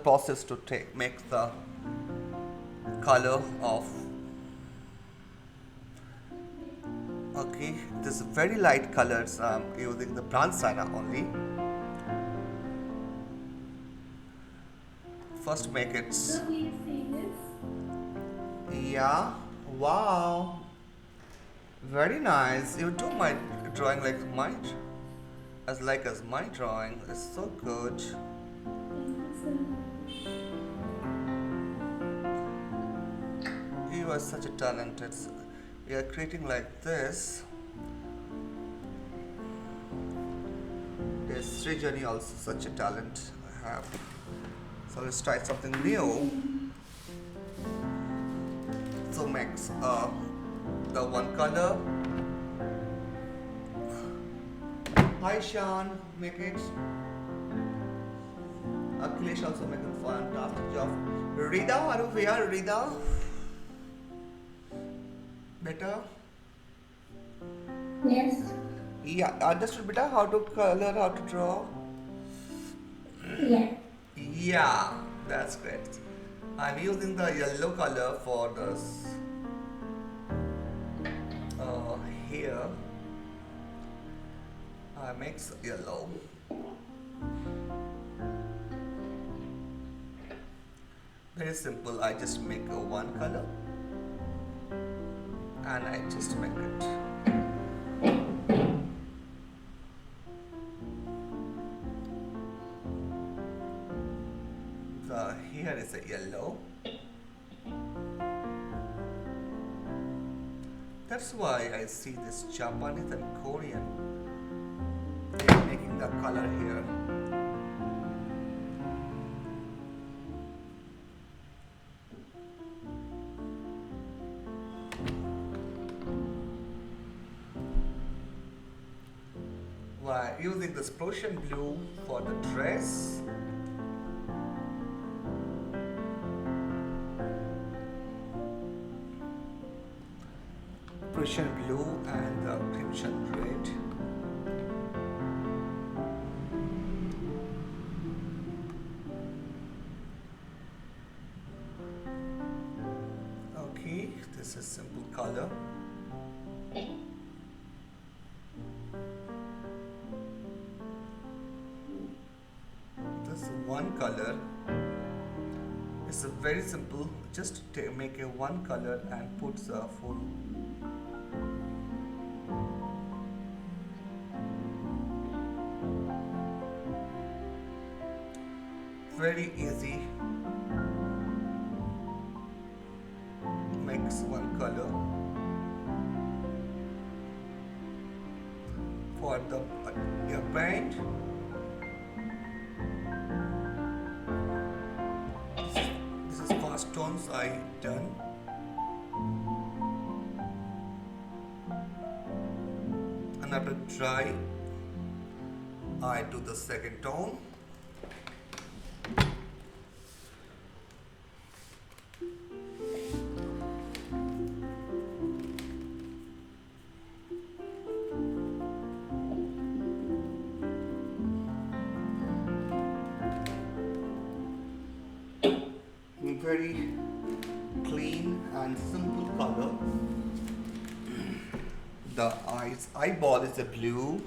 process to make the color of. Okay, this very light colors. I'm using the brown sienna only. First make it. So do you see this? Yeah. Wow. Very nice. You do my drawing like as my drawing. It's so good. Thank you so much. You are such a talented. You are creating like this. There's Srijani also such a talent I have. So let's try something new. So mix the one color. Hi Sean, make it. Akhilesh also make a fantastic job. Rida, are you here? Rida? Better? Yes. Yeah, understood beta how to color, how to draw? Yeah. Yeah, that's great. I'm using the yellow color for this here. I mix yellow. Very simple. I just make a one color and I just make it. The here is a yellow. That's why I see this Japanese and Korean. They're making the color here. Why using this Prussian blue for the dress. Prussian blue and the crimson red. Okay, this is simple color. This one color is a very simple. Just make a one color and put the full. Very easy. Mix one color for the your paint. This is fast tones I done. And after dry, I do the second tone. Very clean and simple color. The eyeball is a blue.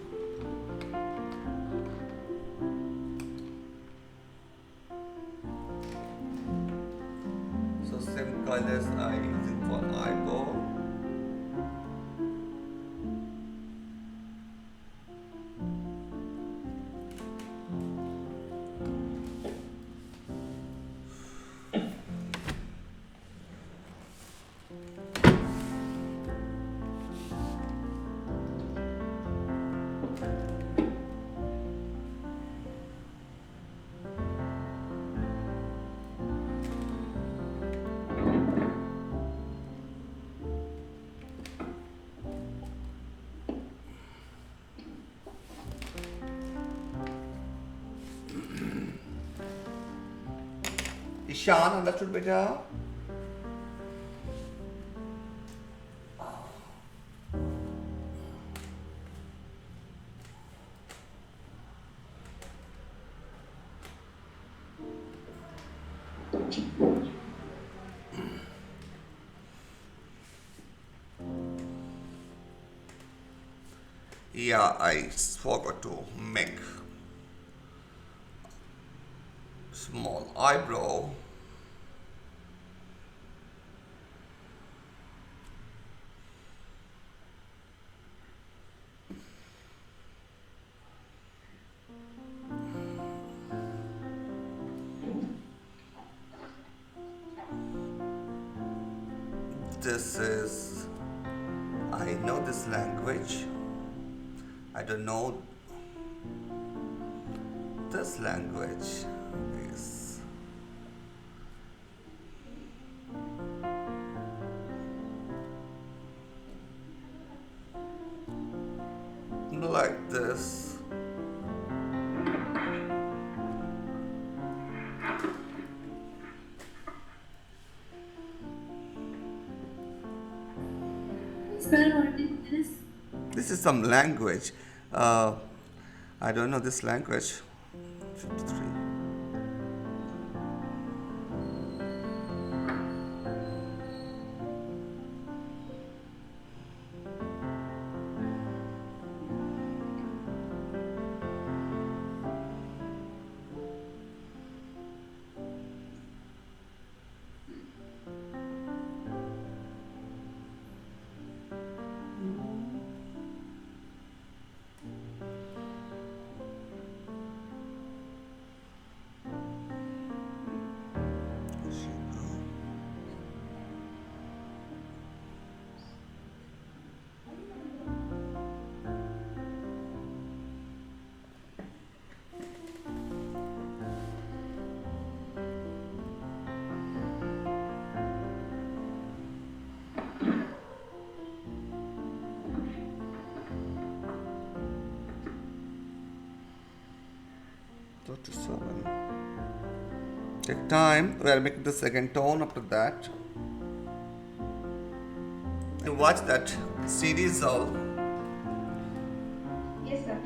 So same colors I using for eyeball. Ishan, understood beta? Yeah, I forgot to make small eyebrow. This is, I know this language. I don't know this language is like this. Sir, what is this? This is some language. Uh, I don't know this language. 53. Take time. We are making the second tone after that. You watch that series all. Yes, sir.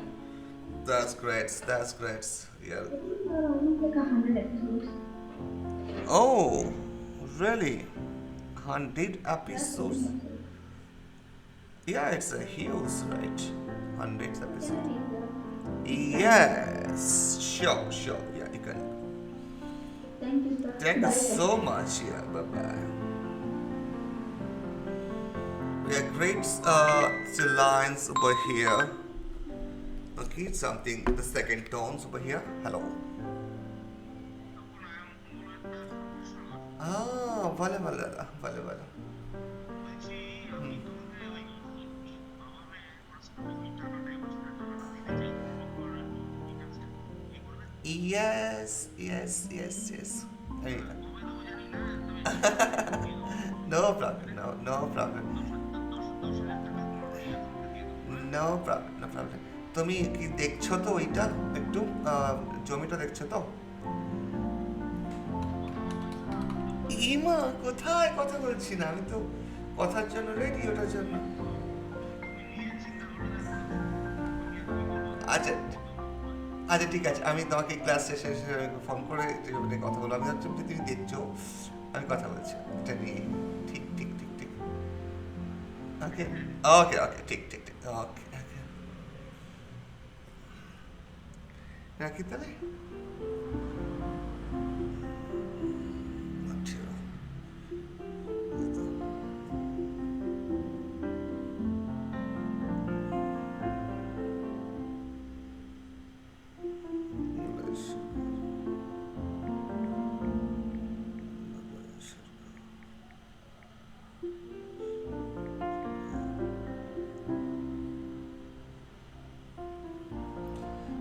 That's great. That's great. Yeah. There are almost like 100 episodes. Oh, really? 100 That's very episodes? much. Yeah, it's a huge, right? 100 Can I episodes. take that? Yes, sure, sure. Yeah, you can. Thank you, sir. Thank you Bye. so much. Yeah, bye bye. We have great still lines over here. Okay, something, the second tones over here. Hello. Vale, vale, vale, vale. Yes, yes, yes, yes. Hey, no problem, no problem. No problem no problem তুমি কি দেখছো তো ওইটা একটু জমিটা দেখছো তো ইমা কোথায় কথা বলছি না আমি তো কথার জন্য রেডি ওটার জন্য আচ্ছা আচ্ছা ঠিক আছে আমি তোমাকে ক্লাস শেষে ফোন করে কথা বলবো আমি ভাবছি যে তুমি দেখছো আমি কথা বলছি এটা নিয়ে ঠিক ঠিক ঠিক ঠিক ওকে ওকে ওকে ঠিক ঠিক ঠিক ওকে ওকে রাখি তাহলে আচ্ছা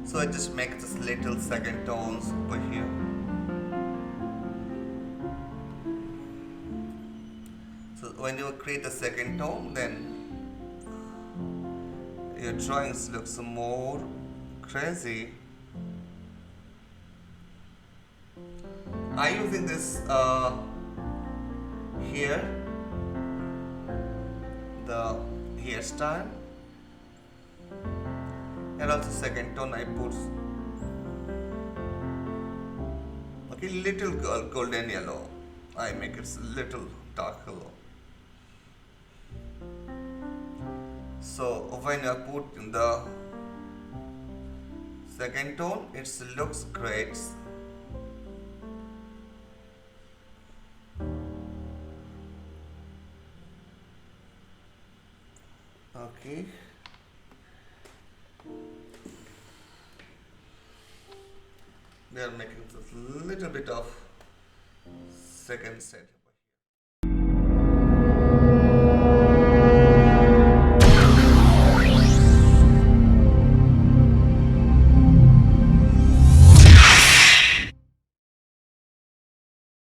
So I just make this little second tones over here. So when you create a second tone, then your drawings looks more crazy. I'm using this here, the hairstyle, and also second tone I put. Okay, little golden yellow. I make it little dark yellow. So when I put in the second tone, it looks great. Okay. We are making a little bit of second set.